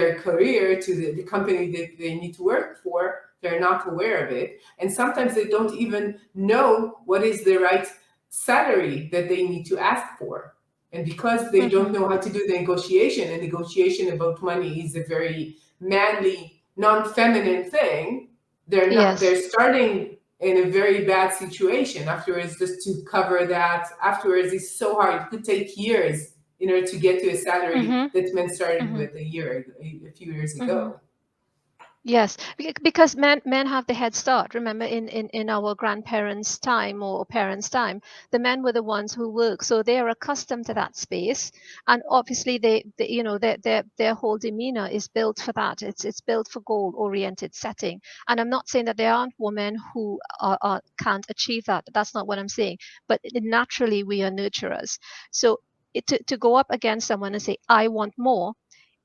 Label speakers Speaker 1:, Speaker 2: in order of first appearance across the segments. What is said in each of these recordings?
Speaker 1: their career to the company that they need to work for, they're not aware of it. And sometimes they don't even know what is the right salary that they need to ask for. And because they don't know how to do the negotiation, and negotiation about money is a very manly, non-feminine thing, they're starting in a very bad situation afterwards. Just to cover that afterwards is so hard. It could take years in order to get to a salary that men started with a few years ago.
Speaker 2: Yes, because men have the head start. Remember, in our grandparents' time or parents' time, the men were the ones who work, so they are accustomed to that space, and obviously they you know their whole demeanor is built for that. It's built for goal-oriented setting. And I'm not saying that there aren't women who can't achieve that. That's not what I'm saying. But naturally, we are nurturers. So to go up against someone and say, "I want more,"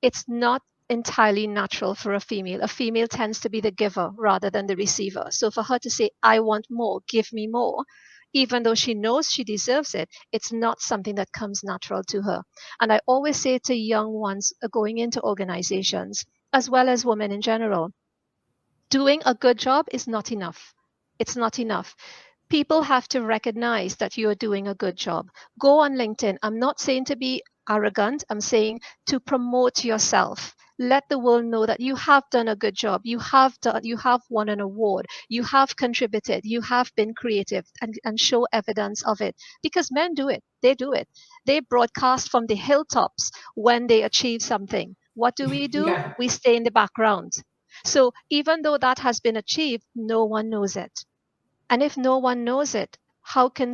Speaker 2: it's not entirely natural for a female. A female tends to be the giver rather than the receiver. So for her to say, "I want more, give me more," even though she knows she deserves it, it's not something that comes natural to her. And I always say to young ones going into organizations, as well as women in general, doing a good job is not enough. It's not enough. People have to recognize that you're doing a good job. Go on LinkedIn. I'm not saying to be arrogant, I'm saying to promote yourself. Let the world know that you have done a good job. You have won an award. You have contributed. You have been creative, and show evidence of it. Because men do it. They do it. They broadcast from the hilltops when they achieve something. What do?
Speaker 1: Yeah.
Speaker 2: We stay in the background. So even though that has been achieved, no one knows it. And if no one knows it, how can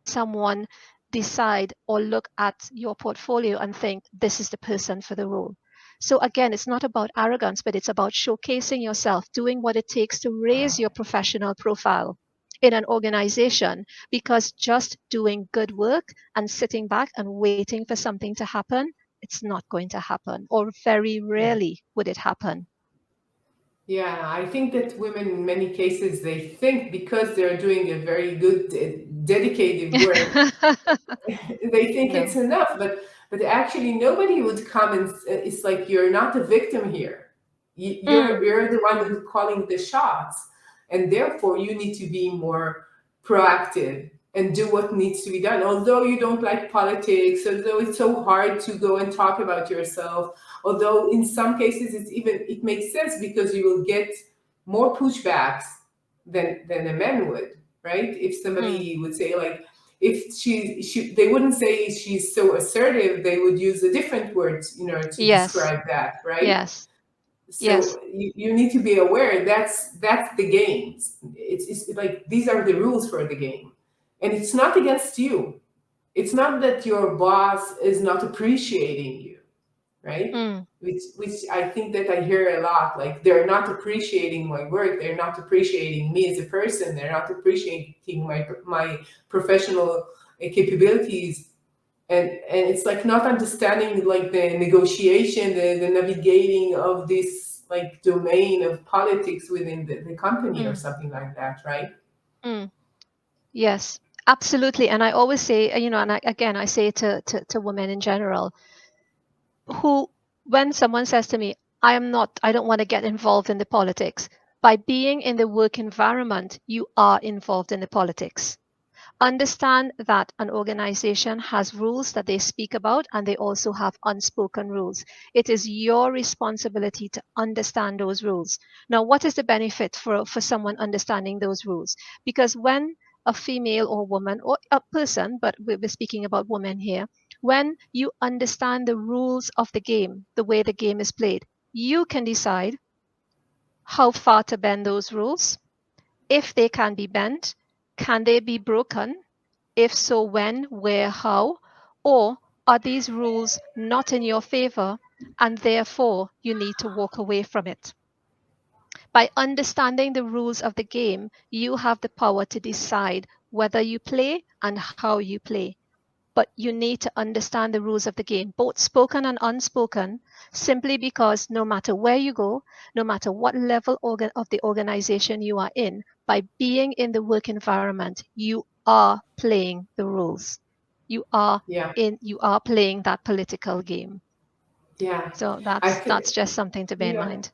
Speaker 2: someone decide or look at your portfolio and think this is the person for the role? So again, it's not about arrogance, but it's about showcasing yourself, doing what it takes to raise your professional profile in an organization, because just doing good work and sitting back and waiting for something to happen, it's not going to happen, or very
Speaker 1: Yeah.
Speaker 2: rarely would it happen.
Speaker 1: Yeah, I think that women in many cases they think because they're doing a very good dedicated work, they think it's
Speaker 2: No.
Speaker 1: enough, but actually nobody would come and it's like you're not a victim here.
Speaker 2: Mm,
Speaker 1: You're the one who's calling the shots, and therefore you need to be more proactive and do what needs to be done. Although you don't like politics, although it's so hard to go and talk about yourself, although in some cases it makes sense because you will get more pushbacks than a man would, right? If
Speaker 2: mm.
Speaker 1: somebody would say like, if she they wouldn't say she's so assertive, they would use a different word to
Speaker 2: Yes,
Speaker 1: describe that, right?
Speaker 2: yes, yes.
Speaker 1: So you need to be aware that's the game. It's like these are the rules for the game, and it's not against you. It's not that your boss is not appreciating you, right?
Speaker 2: Mm,
Speaker 1: Which I think that I hear a lot. Like they're not appreciating my work. They're not appreciating me as a person. They're not appreciating my professional capabilities. And it's like not understanding like the negotiation, the navigating of this like domain of politics within the company or
Speaker 2: mm,
Speaker 1: something like that, right?
Speaker 2: mm. Yes, absolutely. And I always say, and again, I say to women in general, who, when someone says to me, I don't want to get involved in the politics, by being in the work environment, you are involved in the politics. Understand that an organization has rules that they speak about, and they also have unspoken rules. It is your responsibility to understand those rules. Now, what is the benefit for someone understanding those rules? Because when a female or woman or a person, but we're speaking about women here, when you understand the rules of the game, the way the game is played, you can decide how far to bend those rules. If they can be bent, can they be broken? If so, when, where, how? Or are these rules not in your favor and therefore you need to walk away from it? By understanding the rules of the game, you have the power to decide whether you play and how you play. But you need to understand the rules of the game, both spoken and unspoken, simply because no matter where you go, no matter what level of the organization you are in, by being in the work environment, you are playing the rules. You are
Speaker 1: Yeah.
Speaker 2: you are playing that political game.
Speaker 1: Yeah.
Speaker 2: So
Speaker 1: I
Speaker 2: that's
Speaker 1: think,
Speaker 2: just something to bear in
Speaker 1: yeah.
Speaker 2: mind.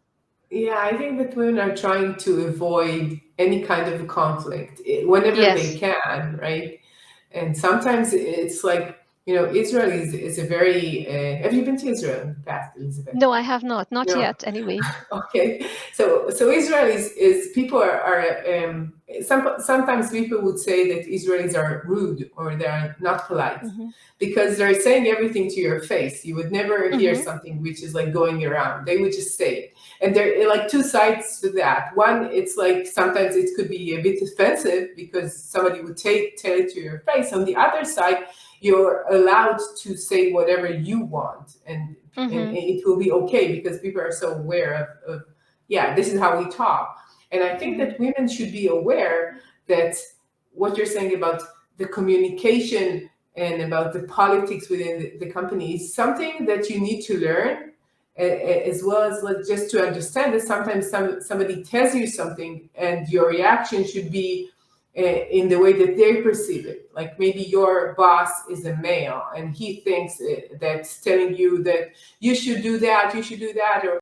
Speaker 1: Yeah, I think that women are trying to avoid any kind of conflict whenever they
Speaker 2: Yes.
Speaker 1: can, right? And sometimes it's like, Israel is a very, have you been to Israel in the past, Elizabeth?
Speaker 2: No, I have not
Speaker 1: No.
Speaker 2: yet anyway.
Speaker 1: Okay, so Israel is people sometimes people would say that Israelis are rude or they're not polite
Speaker 2: Mhm.
Speaker 1: because they're saying everything to your face. You would never hear
Speaker 2: Mhm.
Speaker 1: something which is like going around. They would just say it, and there are like two sides to that. One, it's like sometimes it could be a bit offensive because somebody would tell it to your face. On the other side, you're allowed to say whatever you want, and
Speaker 2: Mhm.
Speaker 1: it will be okay because people are so aware of yeah, this is how we talk. And I think
Speaker 2: Mhm.
Speaker 1: that women should be aware that what you're saying about the communication and about the politics within the company is something that you need to learn, as well as like just to understand that sometimes somebody tells you something and your reaction should be in the way that they perceive it. Like maybe your boss is a male and he thinks that's telling you that you should do that, or